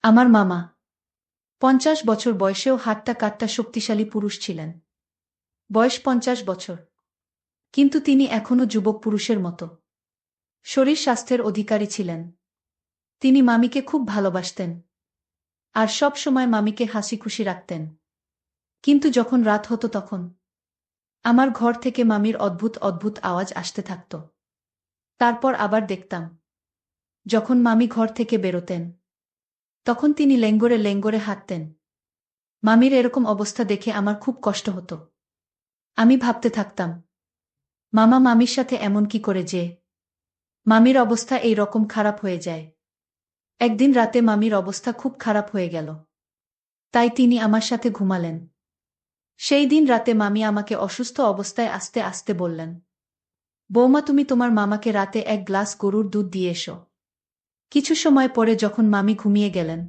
আমার মামা ৫০ বছর বয়সেও হাট্টা কাট্টা শক্তিশালী পুরুষ ছিলেন। বয়স ৫০ বছর, কিন্তু তিনি এখনও যুবক পুরুষের মতো শরীর স্বাস্থ্যের অধিকারী ছিলেন। তিনি মামিকে খুব ভালোবাসতেন আর সব সময় মামিকে হাসি খুশি রাখতেন। কিন্তু যখন রাত হতো তখন আমার ঘর থেকে মামির অদ্ভুত অদ্ভুত আওয়াজ আসতে থাকত। তারপর আবার দেখতাম যখন মামি ঘর থেকে বেরোতেন তখন তিনি লেঙ্গরে লেঙ্গরে হাঁটতেন। মামির এরকম অবস্থা দেখে আমার খুব কষ্ট হতো। আমি ভাবতে থাকতাম, মামা মামির সাথে এমন কি করে যে মামির অবস্থা এই রকম খারাপ হয়ে যায়। একদিন রাতে মামির অবস্থা খুব খারাপ হয়ে গেল, তাই তিনি আমার সাথে ঘুমালেন। সেই দিন রাতে মামি আমাকে অসুস্থ অবস্থায় আস্তে আস্তে বললেন, বৌমা তুমি তোমার মামাকে রাতে 1 গ্লাস গরুর দুধ দিয়ে এসো। কিছু সময় পরে যখন মামি ঘুমিয়ে গেলেন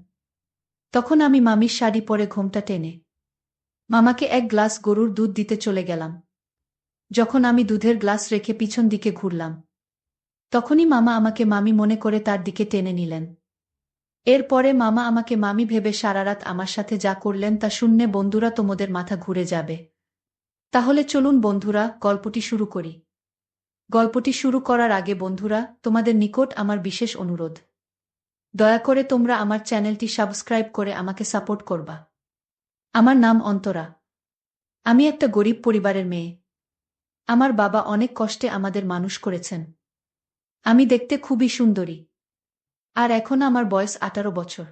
তখন আমি মামির শাড়ি পরে ঘোমটা টেনে মামাকে 1 গ্লাস গরুর দুধ দিতে চলে গেলাম। যখন আমি দুধের গ্লাস রেখে পিছন দিকে ঘুরলাম তখনই মামা আমাকে মামি মনে করে তার দিকে টেনে নিলেন। এরপরে মামা আমাকে মামি ভেবে সারারাত আমার সাথে যা করলেন তা শুনলে বন্ধুরা তোমাদের মাথা ঘুরে যাবে। তাহলে চলুন বন্ধুরা, গল্পটি শুরু করি। গল্পটি শুরু করার আগে বন্ধুরা, তোমাদের নিকট আমার বিশেষ অনুরোধ, দয়া করে তোমরা আমার চ্যানেলটি সাবস্ক্রাইব করে আমাকে সাপোর্ট করবা। আমার নাম অন্তরা। আমি একটা গরিব পরিবারের মেয়ে। আমার বাবা অনেক কষ্টে আমাদের মানুষ করেছেন। আমি দেখতে খুবই সুন্দরী, আর এখন আমার বয়স 18 বছর।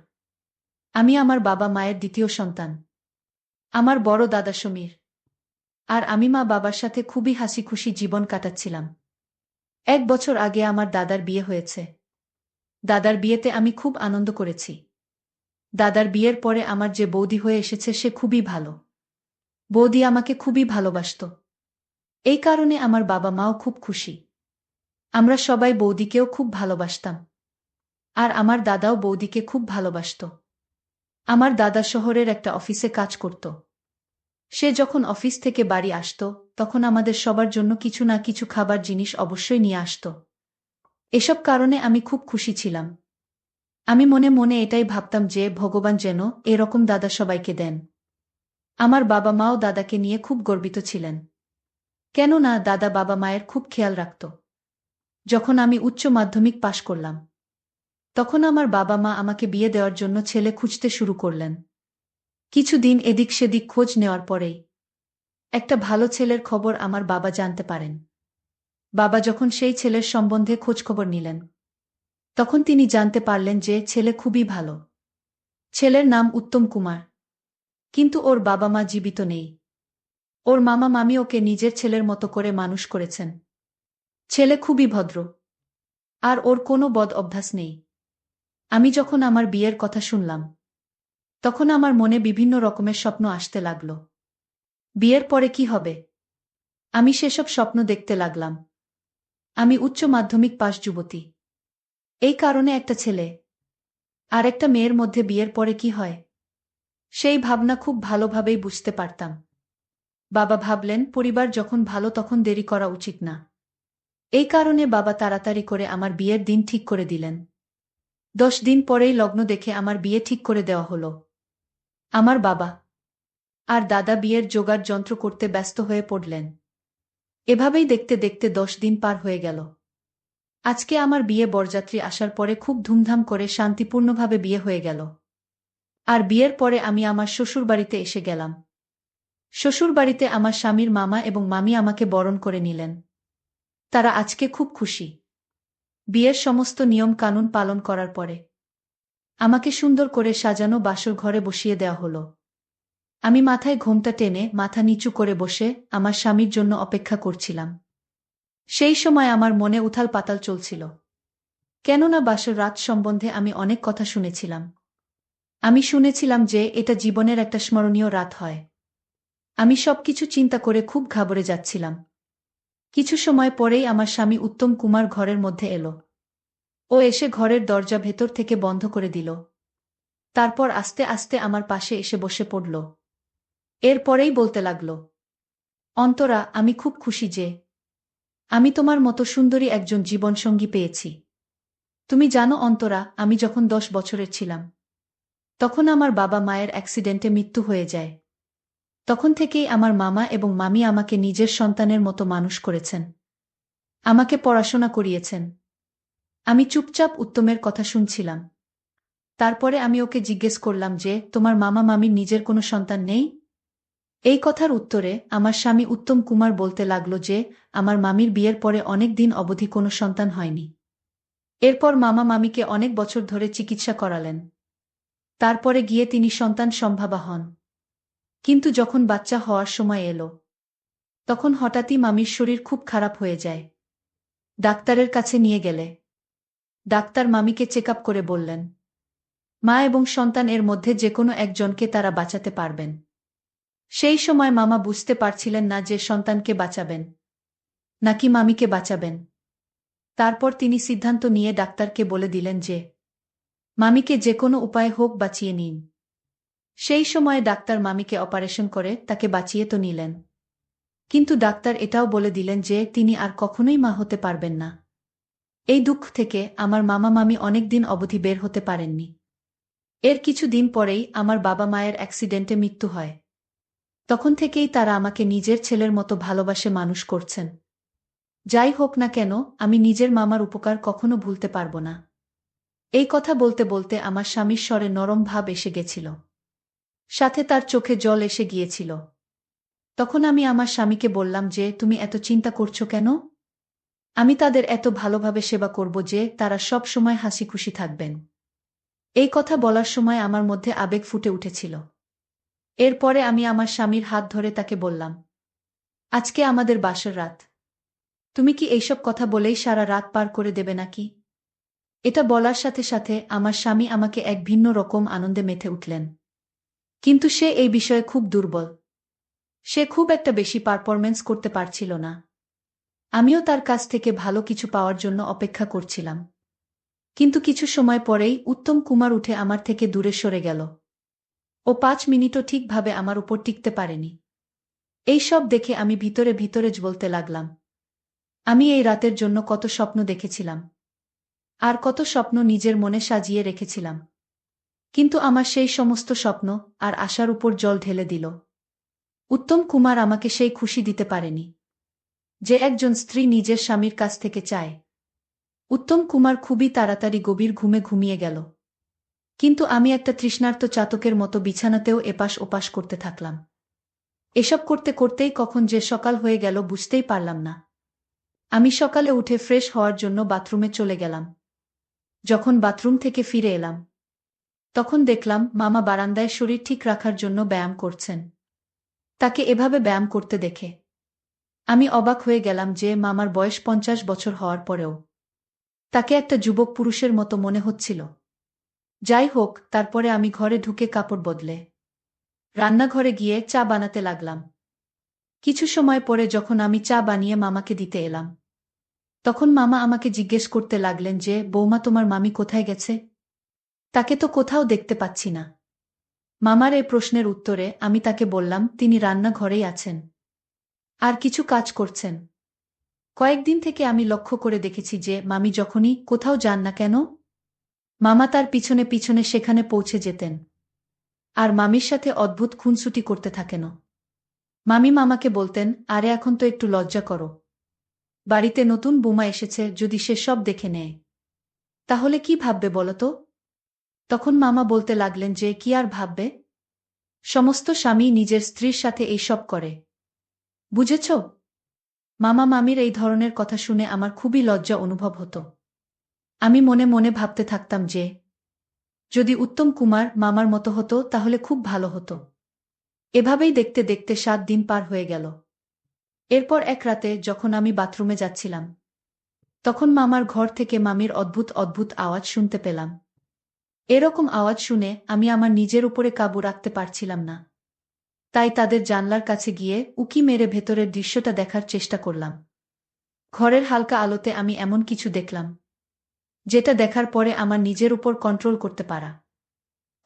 আমি আমার বাবা মায়ের দ্বিতীয় সন্তান। আমার বড় দাদা সমীর আর আমি মা বাবার সাথে খুবই হাসি খুশি জীবন কাটাচ্ছিলাম। 1 বছর আগে আমার দাদার বিয়ে হয়েছে। দাদার বিয়েতে আমি খুব আনন্দ করেছি। দাদার বিয়ের পরে আমার যে বৌদি হয়ে এসেছে সে খুবই ভালো। বৌদি আমাকে খুবই ভালোবাসত। এই কারণে আমার বাবা মাও খুব খুশি। আমরা সবাই বৌদিকেও খুব ভালোবাসতাম, আর আমার দাদাও বৌদিকে খুব ভালোবাসত। আমার দাদা শহরের একটা অফিসে কাজ করত। সে যখন অফিস থেকে বাড়ি আসত তখন আমাদের সবার জন্য কিছু না কিছু খাবার জিনিস অবশ্যই নিয়ে আসত। এসব কারণে আমি খুব খুশি ছিলাম। আমি মনে মনে এটাই ভাবতাম যে ভগবান যেন এরকম দাদা সবাইকে দেন। আমার বাবা মাও দাদাকে নিয়ে খুব গর্বিত ছিলেন, কেননা দাদা বাবা মায়ের খুব খেয়াল রাখত। যখন আমি উচ্চ মাধ্যমিক পাশ করলাম তখন আমার বাবা মা আমাকে বিয়ে দেওয়ার জন্য ছেলে খুঁজতে শুরু করলেন। কিছুদিন এদিক সেদিক খোঁজ নেওয়ার পরেই একটা ভালো ছেলের খবর আমার বাবা জানতে পারেন। বাবা যখন সেই ছেলের সম্বন্ধে খোঁজখবর নিলেন তখন তিনি জানতে পারলেন যে ছেলে খুবই ভালো। ছেলের নাম উত্তম কুমার, কিন্তু ওর বাবা মা জীবিত নেই। ওর মামা মামি ওকে নিজের ছেলের মতো করে মানুষ করেছেন। ছেলে খুবই ভদ্র, আর ওর কোনো বদ অভ্যাস নেই। আমি যখন আমার বিয়ের কথা শুনলাম তখন আমার মনে বিভিন্ন রকমের স্বপ্ন আসতে লাগল। বিয়ের পরে কি হবে, আমি সেসব স্বপ্ন দেখতে লাগলাম। আমি উচ্চ মাধ্যমিক পাশ যুবতী, এই কারণে একটা ছেলে আর একটা মেয়ের মধ্যে বিয়ের পরে কি হয় সেই ভাবনা খুব ভালোভাবেই বুঝতে পারতাম। বাবা ভাবলেন পরিবার যখন ভালো তখন দেরি করা উচিত না। এই কারণে বাবা তাড়াতাড়ি করে আমার বিয়ের দিন ঠিক করে দিলেন। 10 দিন পরেই লগ্ন দেখে আমার বিয়ে ঠিক করে দেওয়া হলো। আমার বাবা আর দাদা বিয়ের জোগাড় যন্ত্র করতে ব্যস্ত হয়ে পড়লেন। এভাবেই দেখতে দেখতে 10 দিন পার হয়ে গেল। আজকে আমার বিয়ে বরযাত্রী আসার পরে খুব ধুমধাম করে শান্তিপূর্ণভাবে বিয়ে হয়ে গেল। আর বিয়ের পরে আমি আমার শ্বশুরবাড়িতে এসে গেলাম। শ্বশুরবাড়িতে আমার স্বামীর মামা এবং মামি আমাকে বরণ করে নিলেন। তারা আজকে খুব খুশি। বিয়ের সমস্ত নিয়ম কানুন পালন করার পরে আমাকে সুন্দর করে সাজানো বাসর ঘরে বসিয়ে দেওয়া হলো। আমি মাথায় ঘোমটা টেনে মাথা নিচু করে বসে আমার স্বামীর জন্য অপেক্ষা করছিলাম। সেই সময় আমার মনে উথাল পাতাল চলছিল, কেননা বাসর রাত সম্বন্ধে আমি অনেক কথা শুনেছিলাম। আমি শুনেছিলাম যে এটা জীবনের একটা স্মরণীয় রাত হয়। আমি সবকিছু চিন্তা করে খুব ঘাবড়ে যাচ্ছিলাম। কিছু সময় পরেই আমার স্বামী উত্তম কুমার ঘরের মধ্যে এলো। ও এসে ঘরের দরজা ভেতর থেকে বন্ধ করে দিল। তারপর আস্তে আস্তে আমার পাশে এসে বসে পড়ল। এরপরেই বলতে লাগল, অন্তরা, আমি খুব খুশি যে আমি তোমার মতো সুন্দরী একজন জীবনসঙ্গী পেয়েছি। তুমি জানো অন্তরা, আমি যখন 10 বছরের ছিলাম তখন আমার বাবা মায়ের অ্যাক্সিডেন্টে মৃত্যু হয়ে যায়। তখন থেকেই আমার মামা এবং মামি আমাকে নিজের সন্তানের মতো মানুষ করেছেন। আমাকে পড়াশোনা করিয়েছেন। আমি চুপচাপ উত্তমের কথা শুনছিলাম। তারপরে আমি ওকে জিজ্ঞেস করলাম যে, তোমার মামা মামির নিজের কোনো সন্তান নেই? এই কথার উত্তরে আমার স্বামী উত্তম কুমার বলতে লাগল যে, আমার মামির বিয়ের পরে অনেক দিন অবধি কোনো সন্তান হয়নি। এরপর মামা মামিকে অনেক বছর ধরে চিকিৎসা করালেন। তারপরে গিয়ে তিনি সন্তান সম্ভাবা হন। কিন্তু যখন বাচ্চা হওয়ার সময় এলো, তখন হঠাৎই মামির শরীর খুব খারাপ হয়ে যায়। ডাক্তারের কাছে নিয়ে গেলে ডাক্তার মামিকে চেক আপ করে বললেন, মা এবং সন্তান এর মধ্যে যেকোনো একজনকে তারা বাঁচাতে পারবেন। সেই সময় মামা বুঝতে পারছিলেন না যে সন্তানকে বাঁচাবেন নাকি মামিকে বাঁচাবেন। তারপর তিনি সিদ্ধান্ত নিয়ে ডাক্তারকে বলে দিলেন যে, মামিকে যেকোনো উপায়ে হোক বাঁচিয়ে নিন। সেই সময়ে ডাক্তার মামিকে অপারেশন করে তাকে বাঁচিয়ে তো নিলেন, কিন্তু ডাক্তার এটাও বলে দিলেন যে তিনি আর কখনোই মা হতে পারবেন না। এই দুঃখ থেকে আমার মামা মামি অনেক দিন অবধি বের হতে পারেননি। এর কিছু দিন পরেই আমার বাবা মায়ের অ্যাক্সিডেন্টে মৃত্যু হয়। তখন থেকেই তারা আমাকে নিজের ছেলের মতো ভালোবাসে মানুষ করছেন। যাই হোক না কেন, আমি নিজের মামার উপকার কখনো ভুলতে পারব না। এই কথা বলতে বলতে আমার স্বামীর স্বরে নরম ভাব এসে গেছিল, সাথে তার চোখে জল এসে গিয়েছিল। তখন আমি আমার স্বামীকে বললাম যে, তুমি এত চিন্তা করছো কেন? আমি তাদের এত ভালোভাবে সেবা করব যে তারা সব সময় হাসি খুশি থাকবেন। এই কথা বলার সময় আমার মধ্যে আবেগ ফুটে উঠেছিল। এরপরে আমি আমার স্বামীর হাত ধরে তাকে বললাম, আজকে আমাদের বাসর রাত। তুমি কি এইসব কথা বলেই সারা রাত পার করে দেবে নাকি? এটা বলার সাথে সাথে আমার স্বামী আমাকে এক ভিন্ন রকম আনন্দে মেতে উঠলেন। কিন্তু সে এই বিষয়ে খুব দুর্বল। সে খুব একটা বেশি পারফরম্যান্স করতে পারছিল না। আমিও তার কাছ থেকে ভালো কিছু পাওয়ার জন্য অপেক্ষা করছিলাম। কিন্তু কিছু সময় পরেই উত্তম কুমার উঠে আমার থেকে দূরে সরে গেল। ও ৫ মিনিটও ঠিকভাবে আমার উপর টিকতে পারেনি। এই সব দেখে আমি ভিতরে ভিতরে বলতে লাগলাম, আমি এই রাতের জন্য কত স্বপ্ন দেখেছিলাম, আর কত স্বপ্ন নিজের মনে সাজিয়ে রেখেছিলাম। কিন্তু আমার সেই সমস্ত স্বপ্ন আর আশার উপর জল ঢেলে দিল। উত্তম কুমার আমাকে সেই খুশি দিতে পারেনি যে একজন স্ত্রী নিজের স্বামীর কাছ থেকে চায়। উত্তম কুমার খুবই তাড়াতাড়ি গভীর ঘুমে ঘুমিয়ে গেল। কিন্তু আমি একটা তৃষ্ণার্ত চাতকের মতো বিছানাতেও এপাশ ওপাশ করতে থাকলাম। এসব করতে করতেই কখন যে সকাল হয়ে গেল বুঝতেই পারলাম না। আমি সকালে উঠে ফ্রেশ হওয়ার জন্য বাথরুমে চলে গেলাম। যখন বাথরুম থেকে ফিরে এলাম, তখন দেখলাম মামা বারান্দায় শরীর ঠিক রাখার জন্য ব্যায়াম করছেন। তাকে এভাবে ব্যায়াম করতে দেখে আমি অবাক হয়ে গেলাম যে মামার বয়স ৫০ বছর হওয়ার পরেও তাকে একটা যুবক পুরুষের মতো মনে হচ্ছিল। যাই হোক, তারপরে আমি ঘরে ঢুকে কাপড় বদলে রান্নাঘরে গিয়ে চা বানাতে লাগলাম। কিছু সময় পরে যখন আমি চা বানিয়ে মামাকে দিতে এলাম, তখন মামা আমাকে জিজ্ঞেস করতে লাগলেন যে, বৌমা, তোমার মামি কোথায় গেছে? তাকে তো কোথাও দেখতে পাচ্ছি না। মামার এই প্রশ্নের উত্তরে আমি তাকে বললাম, তিনি রান্নাঘরেই আছেন, আর কিছু কাজ করছেন। কয়েকদিন থেকে আমি লক্ষ্য করে দেখেছি যে মামি যখনই কোথাও যান না কেন, মামা তার পিছনে পিছনে সেখানে পৌঁছে যেতেন, আর মামির সাথে অদ্ভুত খুনসুটি করতে থাকেন। মামি মামাকে বলতেন, আরে এখন তো একটু লজ্জা করো, বাড়িতে নতুন বৌমা এসেছে, যদি সে সব দেখে নেয় তাহলে কি ভাববে বলো তো? তখন মামা বলতে লাগলেন যে, কি আর ভাববে, সমস্ত স্বামী নিজের স্ত্রীর সাথে এই সব করে, বুঝেছ? মামা মামির এই ধরনের কথা শুনে আমার খুবই লজ্জা অনুভব হতো। আমি মনে মনে ভাবতে থাকতাম যে যদি উত্তম কুমার মামার মতো হতো তাহলে খুব ভালো হতো। এভাবেই দেখতে দেখতে ৭ দিন পার হয়ে গেল। এরপর এক রাতে যখন আমি বাথরুমে যাচ্ছিলাম, তখন মামার ঘর থেকে মামির অদ্ভুত অদ্ভুত আওয়াজ শুনতে পেলাম। এরকম আওয়াজ শুনে আমি আমার নিজের উপরে কাবু রাখতে পারছিলাম না। তাই তাদের জানলার কাছে গিয়ে উকি মেরে ভেতরের দৃশ্যটা দেখার চেষ্টা করলাম। ঘরের হালকা আলোতে আমি এমন কিছু দেখলাম যেটা দেখার পরে আমার নিজের উপর কন্ট্রোল করতে পারা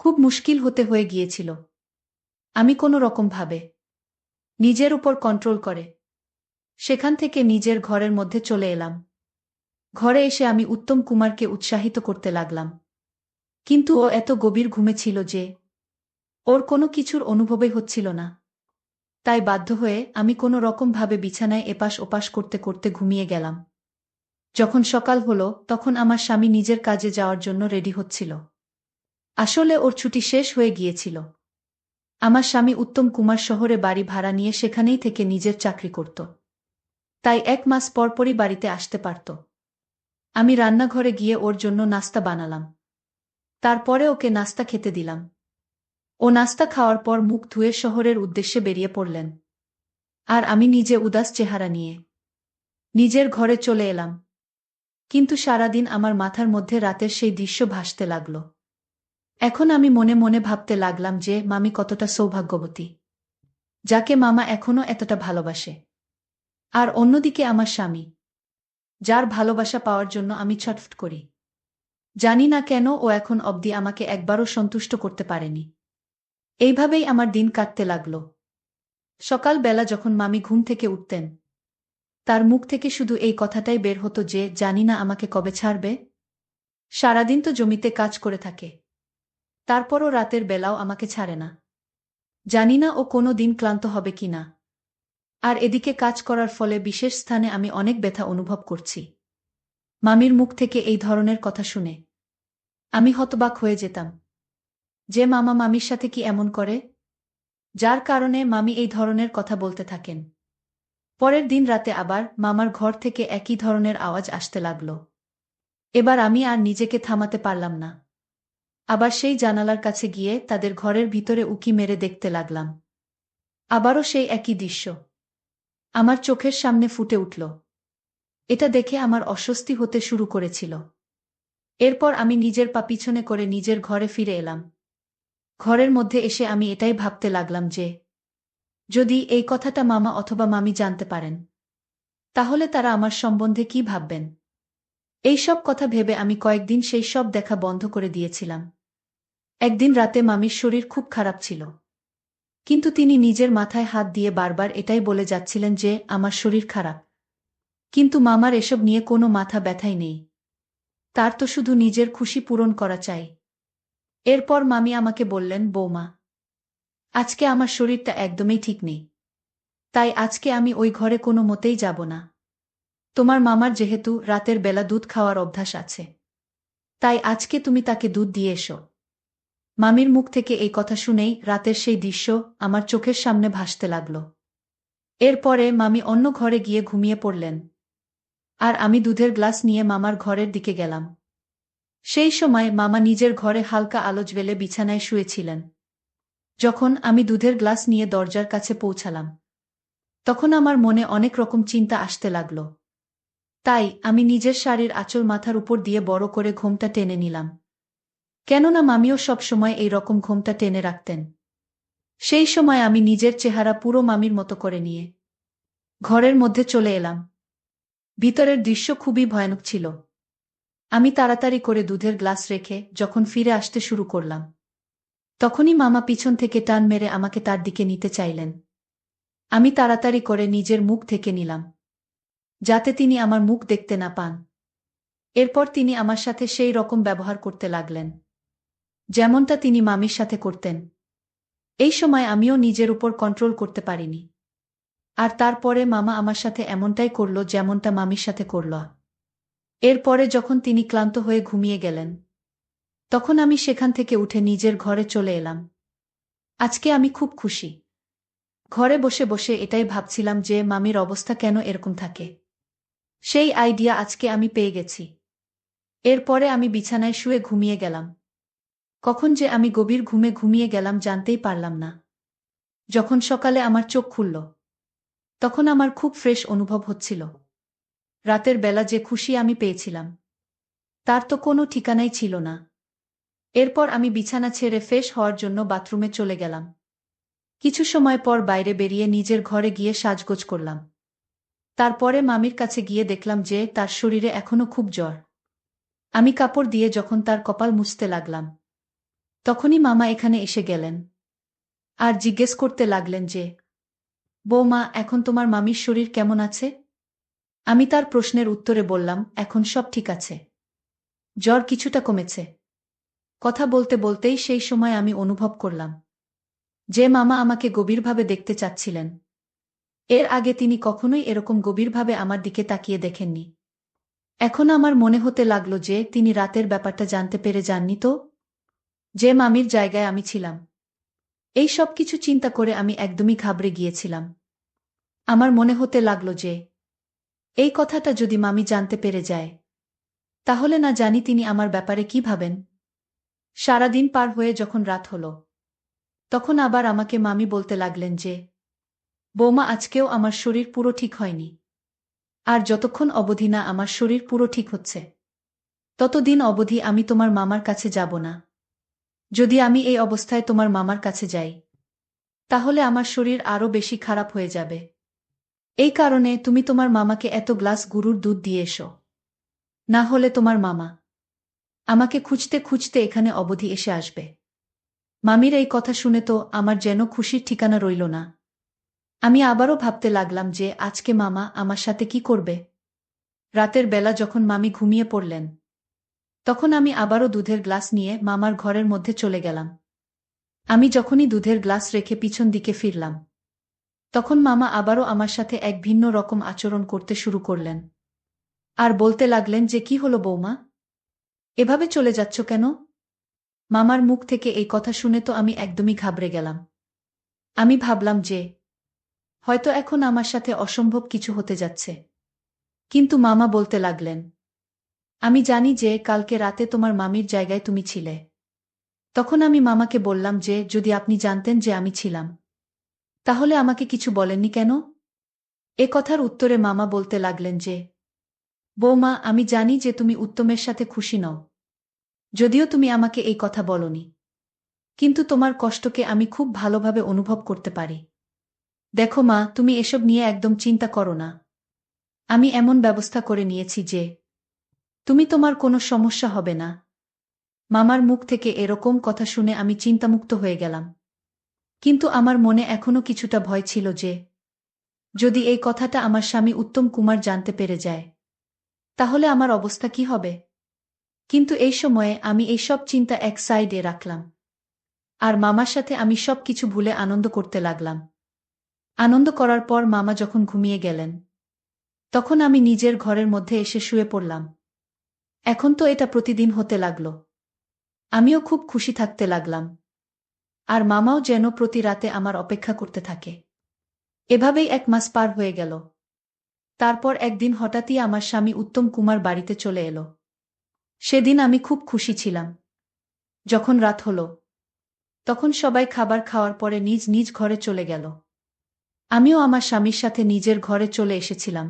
খুব মুশকিল হতে হয়ে গিয়েছিল। আমি কোনো রকমভাবে নিজের উপর কন্ট্রোল করে সেখান থেকে নিজের ঘরের মধ্যে চলে এলাম। ঘরে এসে আমি উত্তম কুমারকে উৎসাহিত করতে লাগলাম, কিন্তু ও এত গভীর ঘুমে ছিল যে ওর কোনো কিছুর অনুভবই হচ্ছিল না। তাই বাধ্য হয়ে আমি কোনো রকমভাবে বিছানায় এপাশ ওপাশ করতে করতে ঘুমিয়ে গেলাম। যখন সকাল হলো তখন আমার স্বামী নিজের কাজে যাওয়ার জন্য রেডি হচ্ছিল। আসলে ওর ছুটি শেষ হয়ে গিয়েছিল। আমার স্বামী উত্তম কুমার শহরে বাড়ি ভাড়া নিয়ে সেখানেই থেকে নিজের চাকরি করত। তাই 1 মাস পরপরই বাড়িতে আসতে পারত। আমি রান্নাঘরে গিয়ে ওর জন্য নাস্তা বানালাম। তারপরে ওকে নাস্তা খেতে দিলাম। ও নাস্তা খাওয়ার পর মুখ ধুয়ে শহরের উদ্দেশ্যে বেরিয়ে পড়লেন। আর আমি নিজে উদাস চেহারা নিয়ে নিজের ঘরে চলে এলাম। কিন্তু সারাদিন আমার মাথার মধ্যে রাতের সেই দৃশ্য ভাসতে লাগল। এখন আমি মনে মনে ভাবতে লাগলাম যে মামি কতটা সৌভাগ্যবতী, যাকে মামা এখনো এতটা ভালোবাসে। আর অন্যদিকে আমার স্বামী, যার ভালোবাসা পাওয়ার জন্য আমি ছটফট করি। জানি না কেন ও এখন অবধি আমাকে একবারও সন্তুষ্ট করতে পারেনি। এইভাবেই আমার দিন কাটতে লাগল। সকালবেলা যখন মামি ঘুম থেকে উঠতেন, তার মুখ থেকে শুধু এই কথাটাই বের হতো যে জানি না আমাকে কবে ছাড়বে। সারাদিন তো জমিতে কাজ করে থাকে, তারপরও রাতের বেলাও আমাকে ছাড়ে না। জানি না ও কোনো দিন ক্লান্ত হবে কিনা। আর এদিকে কাজ করার ফলে বিশেষ স্থানে আমি অনেক ব্যথা অনুভব করছি। মামির মুখ থেকে এই ধরনের কথা শুনে আমি হতবাক হয়ে যেতাম যে মামা মামির সাথে কি এমন করে, যার কারণে মামি এই ধরনের কথা বলতে থাকেন। পরের দিন রাতে আবার মামার ঘর থেকে একই ধরনের আওয়াজ আসতে লাগল। এবার আমি আর নিজেকে থামাতে পারলাম না। আবার সেই জানালার কাছে গিয়ে তাদের ঘরের ভিতরে উঁকি মেরে দেখতে লাগলাম। আবারও সেই একই দৃশ্য আমার চোখের সামনে ফুটে উঠল। এটা দেখে আমার অস্বস্তি হতে শুরু করেছিল। এরপর আমি নিজের পা পিছনে করে নিজের ঘরে ফিরে এলাম। ঘরের মধ্যে এসে আমি এটাই ভাবতে লাগলাম যে যদি এই কথাটা মামা অথবা মামি জানতে পারেন, তাহলে তারা আমার সম্বন্ধে কি ভাববেন। এই সব কথা ভেবে আমি কয়েকদিন সেই সব দেখা বন্ধ করে দিয়েছিলাম। একদিন রাতে মামির শরীর খুব খারাপ ছিল, কিন্তু তিনি নিজের মাথায় হাত দিয়ে বারবার এটাই বলে যাচ্ছিলেন যে আমার শরীর খারাপ। কিন্তু মামার এসব নিয়ে কোনো মাথা ব্যথাই নেই। তার তো শুধু নিজের খুশি পূরণ করা চাই। এরপর মামি আমাকে বললেন, বৌমা, আজকে আমার শরীরটা একদমই ঠিক নেই, তাই আজকে আমি ওই ঘরে কোনো মতেই যাব না। তোমার মামার যেহেতু রাতের বেলা দুধ খাওয়ার অভ্যাস আছে, তাই আজকে তুমি তাকে দুধ দিয়ে এসো। মামির মুখ থেকে এই কথা শুনেই রাতের সেই দৃশ্য আমার চোখের সামনে ভাসতে লাগল। এরপরে মামি অন্য ঘরে গিয়ে ঘুমিয়ে পড়লেন, আর আমি দুধের গ্লাস নিয়ে মামার ঘরের দিকে গেলাম। সেই সময় মামা নিজের ঘরে হালকা আলো জ্বেলে বিছানায় শুয়েছিলেন। যখন আমি দুধের গ্লাস নিয়ে দরজার কাছে পৌঁছালাম, তখন আমার মনে অনেক রকম চিন্তা আসতে লাগল। তাই আমি নিজের শাড়ির আঁচল মাথার উপর দিয়ে বড় করে ঘোমটা টেনে নিলাম, কেননা মামিও সব সময় এই রকম ঘোমটা টেনে রাখতেন। সেই সময় আমি নিজের চেহারা পুরো মামির মতো করে নিয়ে ঘরের মধ্যে চলে এলাম। ভিতরের দৃশ্য খুবই ভয়ানক ছিল। আমি তাড়াতাড়ি করে দুধের গ্লাস রেখে যখন ফিরে আসতে শুরু করলাম, তখনই মামা পিছন থেকে টান মেরে আমাকে তার দিকে নিতে চাইলেন। আমি তাড়াতাড়ি করে নিজের মুখ ঢেকে নিলাম, যাতে তিনি আমার মুখ দেখতে না পান। এরপর তিনি আমার সাথে সেই রকম ব্যবহার করতে লাগলেন, যেমনটা তিনি মামির সাথে করতেন। এই সময় আমিও নিজের উপর কন্ট্রোল করতে পারিনি। আর তারপরে মামা আমার সাথে এমনটাই করল যেমনটা মামির সাথে করল। এরপরে যখন তিনি ক্লান্ত হয়ে ঘুমিয়ে গেলেন, তখন আমি সেখান থেকে উঠে নিজের ঘরে চলে এলাম। আজকে আমি খুব খুশি। ঘরে বসে বসে এটাই ভাবছিলাম যে মামির অবস্থা কেন এরকম থাকে। সেই আইডিয়া আজকে আমি পেয়ে গেছি। এরপরে আমি বিছানায় শুয়ে ঘুমিয়ে গেলাম। কখন যে আমি গভীর ঘুমে ঘুমিয়ে গেলাম জানতেই পারলাম না। যখন সকালে আমার চোখ খুলল, তখন আমার খুব ফ্রেশ অনুভব হচ্ছিল। রাতের বেলা যে খুশি আমি পেয়েছিলাম, তার তো কোনো ঠিকানাই ছিল না। এরপর আমি বিছানা ছেড়ে ফ্রেশ হওয়ার জন্য বাথরুমে চলে গেলাম। কিছু সময় পর বাইরে বেরিয়ে নিজের ঘরে গিয়ে সাজগোজ করলাম। তারপরে মামির কাছে গিয়ে দেখলাম যে তার শরীরে এখনো খুব জ্বর। আমি কাপড় দিয়ে যখন তার কপাল মুছতে লাগলাম, তখনই মামা এখানে এসে গেলেন আর জিজ্ঞেস করতে লাগলেন যে, বৌমা, এখন তোমার মামির শরীর কেমন আছে? আমি তার প্রশ্নের উত্তরে বললাম, এখন সব ঠিক আছে। জ্বর কিছুটা কমেছে। কথা বলতে বলতেই সেই সময় আমি অনুভব করলাম যে মামা আমাকে গভীরভাবে দেখতে চাচ্ছিলেন। এর আগে তিনি কখনোই এরকম গভীরভাবে আমার দিকে তাকিয়ে দেখেননি। এখন আমার মনে হতে লাগলো যে তিনি রাতের ব্যাপারটা জানতে পেরে যাননি তো, যে মামির জায়গায় আমি ছিলাম। এই সব কিছু চিন্তা করে আমি একদমই ঘাবড়ে গিয়েছিলাম। আমার মনে হতে লাগলো যে এই কথাটা যদি মামি জানতে পেরে যায়, তাহলে না জানি তিনি আমার ব্যাপারে কি ভাবেন। সারাদিন পার হয়ে যখন রাত হলো, তখন আবার আমাকে মামি বলতে লাগলেন যে বৌমা, আজকেও আমার শরীর পুরো ঠিক হয়নি। আর যতক্ষণ অবধি না আমার শরীর পুরো ঠিক হচ্ছে, ততদিন অবধি আমি তোমার মামার কাছে যাব না। যদি আমি এই অবস্থায় তোমার মামার কাছে যাই, তাহলে আমার শরীর আরও বেশি খারাপ হয়ে যাবে। এই কারণে তুমি তোমার মামাকে এত গ্লাস গরুর দুধ দিয়ে এসো। না হলে তোমার মামা আমাকে খুঁজতে খুঁজতে এখানে অবধি এসে আসবে। মামির এই কথা শুনে তো আমার যেন খুশির ঠিকানা রইল না। আমি আবারও ভাবতে লাগলাম যে আজকে মামা আমার সাথে কি করবে। রাতের বেলা যখন মামি ঘুমিয়ে পড়লেন, তখন আমি আবারও দুধের গ্লাস নিয়ে মামার ঘরের মধ্যে চলে গেলাম। আমি যখনই দুধের গ্লাস রেখে পিছন দিকে ফিরলাম, তখন মামা আবারও আমার সাথে এক ভিন্ন রকম আচরণ করতে শুরু করলেন। আর বলতে লাগলেন যে কি হলো বৌমা, এভাবে চলে যাচ্ছ কেন? মামার মুখ থেকে এই কথা শুনে তো আমি একদমই ঘাবড়ে গেলাম। আমি ভাবলাম যে হয়তো এখন আমার সাথে অসম্ভব কিছু হতে যাচ্ছে। কিন্তু মামা বলতে লাগলেন, আমি জানি যে কালকে রাতে তোমার মামির জায়গায় তুমি ছিলে। তখন আমি মামাকে বললাম যে যদি আপনি জানতেন যে আমি ছিলাম, তাহলে আমাকে কিছু বলেননি কেন? এ কথার উত্তরে মামা বলতে লাগলেন যে বৌমা, আমি জানি যে তুমি উত্তমের সাথে খুশি নও, যদিও তুমি আমাকে এই কথা বলনি। কিন্তু তোমার কষ্টকে আমি খুব ভালোভাবে অনুভব করতে পারি। দেখো মা, তুমি এসব নিয়ে একদম চিন্তা করো না। আমি এমন ব্যবস্থা করে নিয়েছি যে তুমি তোমার কোনো সমস্যা হবে না। মামার মুখ থেকে এরকম কথা শুনে আমি চিন্তামুক্ত হয়ে গেলাম। কিন্তু আমার মনে এখনো কিছুটা ভয় ছিল যে যদি এই কথাটা আমার স্বামী উত্তম কুমার জানতে পেরে যায়, তাহলে আমার অবস্থা কি হবে। কিন্তু এই সময়ে আমি এই সব চিন্তা এক সাইডে রাখলাম। আর মামার সাথে আমি সব কিছু ভুলে আনন্দ করতে লাগলাম। আনন্দ করার পর মামা যখন ঘুমিয়ে গেলেন, তখন আমি নিজের ঘরের মধ্যে এসে শুয়ে পড়লাম। এখন তো এটা প্রতিদিন হতে লাগল। আমিও খুব খুশি থাকতে লাগলাম। আর মামাও যেন প্রতি রাতে আমার অপেক্ষা করতে থাকে। এভাবেই 1 মাস পার হয়ে গেল। তারপর একদিন হঠাৎই আমার স্বামী উত্তম কুমার বাড়িতে চলে এলো। সেদিন আমি খুব খুশি ছিলাম। যখন রাত হলো, তখন সবাই খাবার খাওয়ার পরে নিজ নিজ ঘরে চলে গেল। আমিও আমার স্বামীর সাথে নিজের ঘরে চলে এসেছিলাম।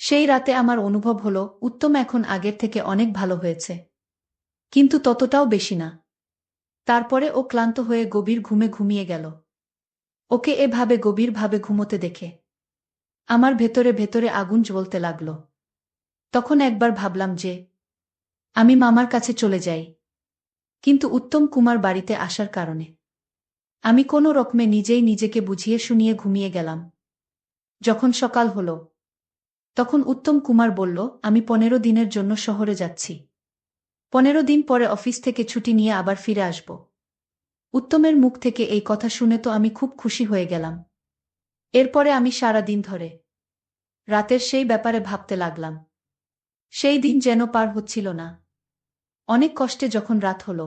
সেই রাতে আমার অনুভব হলো উত্তম এখন আগের থেকে অনেক ভালো হয়েছে, কিন্তু ততটাও বেশি না। তারপরে ও ক্লান্ত হয়ে গভীর ঘুমে ঘুমিয়ে গেল। ওকে এভাবে গভীরভাবে ঘুমোতে দেখে আমার ভেতরে ভেতরে আগুন জ্বলতে লাগল। তখন একবার ভাবলাম যে আমি মামার কাছে চলে যাই। কিন্তু উত্তম কুমার বাড়িতে আসার কারণে আমি কোনো রকমে নিজেই নিজেকে বুঝিয়ে শুনিয়ে ঘুমিয়ে গেলাম। যখন সকাল হলো, তখন উত্তম কুমার বলল, আমি 15 দিনের জন্য শহরে যাচ্ছি। 15 দিন পরে অফিস থেকে ছুটি নিয়ে আবার ফিরে আসব। উত্তমের মুখ থেকে এই কথা শুনে তো আমি খুব খুশি হয়ে গেলাম। এরপরে আমি সারা দিন ধরে রাতের সেই ব্যাপারে ভাবতে লাগলাম। সেই দিন যেন পার হচ্ছিল না। অনেক কষ্টে যখন রাত হলো,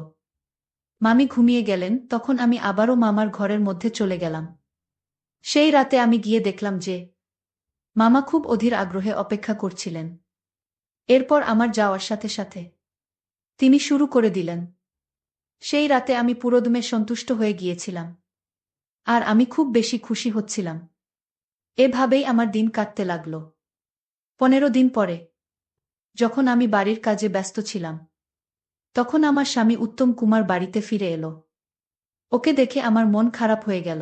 মামি ঘুমিয়ে গেলেন, তখন আমি আবারও মামার ঘরের মধ্যে চলে গেলাম। সেই রাতে আমি গিয়ে দেখলাম যে মামা খুব অধীর আগ্রহে অপেক্ষা করছিলেন। এরপর আমার যাওয়ার সাথে সাথে তিনি শুরু করে দিলেন। সেই রাতে আমি পুরোদমে সন্তুষ্ট হয়ে গিয়েছিলাম। আর আমি খুব বেশি খুশি হচ্ছিলাম। এভাবেই আমার দিন কাটতে লাগল। 15 দিন পরে যখন আমি বাড়ির কাজে ব্যস্ত ছিলাম, তখন আমার স্বামী উত্তম কুমার বাড়িতে ফিরে এলো। ওকে দেখে আমার মন খারাপ হয়ে গেল।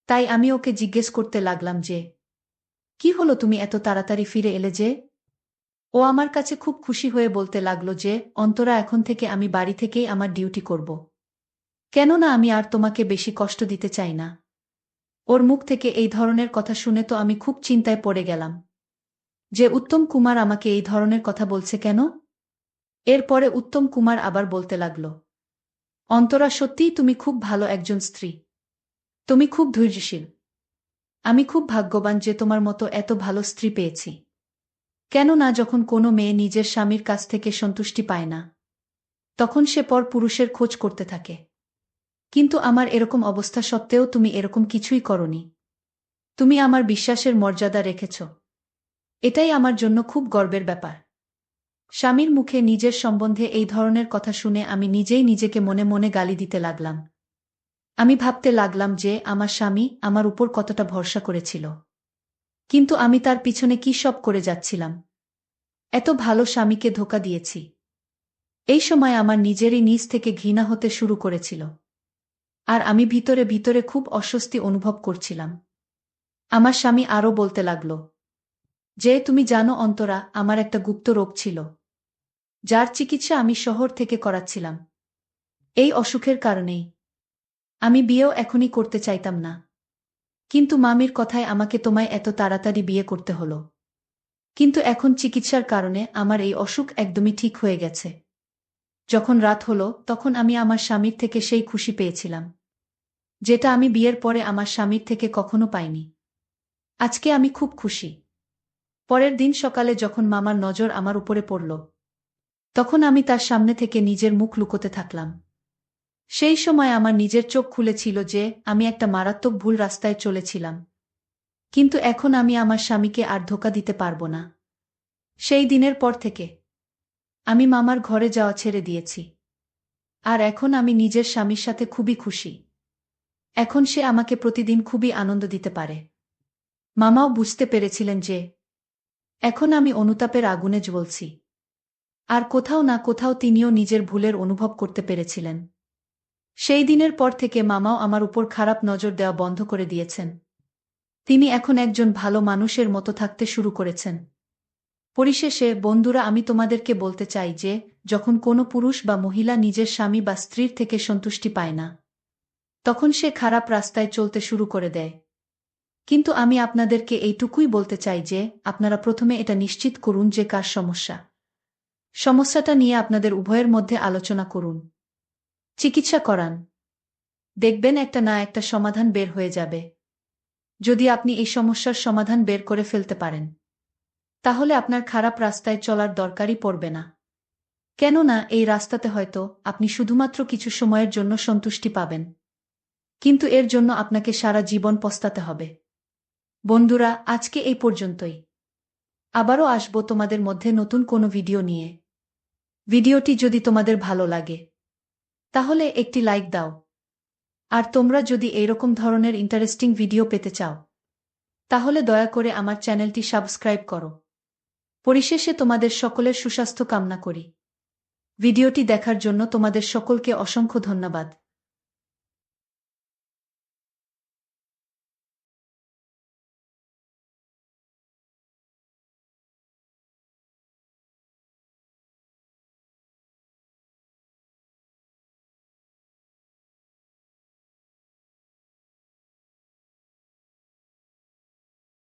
তাই আমি ওকে জিজ্ঞেস করতে লাগলাম যে কি হলো, তুমি এত তাড়াতাড়ি ফিরে এলে যে? ও আমার কাছে খুব খুশি হয়ে বলতে লাগলো যে অন্তরা, এখন থেকে আমি বাড়ি থেকেই আমার ডিউটি করব। কেননা আমি আর তোমাকে বেশি কষ্ট দিতে চাই না। ওর মুখ থেকে এই ধরনের কথা শুনে তো আমি খুব চিন্তায় পড়ে গেলাম যে উত্তম কুমার আমাকে এই ধরনের কথা বলছে কেন। এরপরে উত্তম কুমার আবার বলতে লাগল, অন্তরা, সত্যিই তুমি খুব ভালো একজন স্ত্রী। তুমি খুব ধৈর্যশীল। আমি খুব ভাগ্যবান যে তোমার মতো এত ভালো স্ত্রী পেয়েছি। কেননা যখন কোনো মেয়ে নিজের স্বামীর কাছ থেকে সন্তুষ্টি পায় না, তখন সে পর পুরুষের খোঁজ করতে থাকে। কিন্তু আমার এরকম অবস্থা সত্ত্বেও তুমি এরকম কিছুই করনি। তুমি আমার বিশ্বাসের মর্যাদা রেখেছ। এটাই আমার জন্য খুব গর্বের ব্যাপার। স্বামীর মুখে নিজের সম্বন্ধে এই ধরনের কথা শুনে আমি নিজেই নিজেকে মনে মনে গালি দিতে লাগলাম। আমি ভাবতে লাগলাম যে আমার স্বামী আমার উপর কতটা ভরসা করেছিল। কিন্তু আমি তার পিছনে কি সব করে যাচ্ছিলাম। এত ভালো স্বামীকে ধোঁকা দিয়েছি। এই সময় আমার নিজেরই নিজ থেকে ঘৃণা হতে শুরু করেছিল। আর আমি ভিতরে ভিতরে খুব অস্বস্তি অনুভব করছিলাম। আমার স্বামী আরও বলতে লাগল যে, তুমি জানো অন্তরা, আমার একটা গুপ্ত রোগ ছিল, যার চিকিৎসা আমি শহর থেকে করাচ্ছিলাম। এই অসুখের কারণেই আমি বিয়েও এখনই করতে চাইতাম না। কিন্তু মামির কথায় আমাকে তোমায় এত তাড়াতাড়ি বিয়ে করতে হলো। কিন্তু এখন চিকিৎসার কারণে আমার এই অসুখ একদমই ঠিক হয়ে গেছে। যখন রাত হলো তখন আমি আমার স্বামীর থেকে সেই খুশি পেয়েছিলাম, যেটা আমি বিয়ের পরে আমার স্বামীর থেকে কখনো পাইনি। আজকে আমি খুব খুশি। পরের দিন সকালে যখন মামার নজর আমার উপরে পড়ল, তখন আমি তার সামনে থেকে নিজের মুখ লুকোতে থাকলাম। সেই সময় আমার নিজের চোখ খুলেছিল যে আমি একটা মারাত্মক ভুল রাস্তায় চলেছিলাম। কিন্তু এখন আমি আমার স্বামীকে আর ধোঁকা দিতে পারব না। সেই দিনের পর থেকে আমি মামার ঘরে যাওয়া ছেড়ে দিয়েছি। আর এখন আমি নিজের স্বামীর সাথে খুবই খুশি। এখন সে আমাকে প্রতিদিন খুবই আনন্দ দিতে পারে। মামাও বুঝতে পেরেছিলেন যে এখন আমি অনুতাপের আগুনে জ্বলছি। আর কোথাও না কোথাও তিনিও নিজের ভুলের অনুভব করতে পেরেছিলেন। সেই দিনের পর থেকে মামাও আমার উপর খারাপ নজর দেওয়া বন্ধ করে দিয়েছেন। তিনি এখন একজন ভালো মানুষের মতো থাকতে শুরু করেছেন। পরিশেষে বন্ধুরা, আমি তোমাদেরকে বলতে চাই যে যখন কোনো পুরুষ বা মহিলা নিজের স্বামী বা স্ত্রীর থেকে সন্তুষ্টি পায় না, তখন সে খারাপ রাস্তায় চলতে শুরু করে দেয়। কিন্তু আমি আপনাদেরকে এইটুকুই বলতে চাই যে আপনারা প্রথমে এটা নিশ্চিত করুন যে কার সমস্যাটা নিয়ে আপনাদের উভয়ের মধ্যে আলোচনা করুন, চিকিৎসা করান। দেখবেন একটা না একটা সমাধান বের হয়ে যাবে। যদি আপনি এই সমস্যার সমাধান বের করে ফেলতে পারেন, তাহলে আপনার খারাপ রাস্তায় চলার দরকারই পড়বে না। কেননা এই রাস্তাতে হয়তো আপনি শুধুমাত্র কিছু সময়ের জন্য সন্তুষ্টি পাবেন, কিন্তু এর জন্য আপনাকে সারা জীবন পস্তাতে হবে। বন্ধুরা, আজকে এই পর্যন্তই। আবারও আসবো তোমাদের মধ্যে নতুন কোনো ভিডিও নিয়ে। ভিডিওটি যদি তোমাদের ভালো লাগে, তাহলে একটি লাইক দাও। আর তোমরা যদি এইরকম ধরনের ইন্টারেস্টিং ভিডিও পেতে চাও, তাহলে দয়া করে আমার চ্যানেলটি সাবস্ক্রাইব করো। পরিশেষে তোমাদের সকলের সুস্বাস্থ্য কামনা করি। ভিডিওটি দেখার জন্য তোমাদের সকলকে অসংখ্য ধন্যবাদ।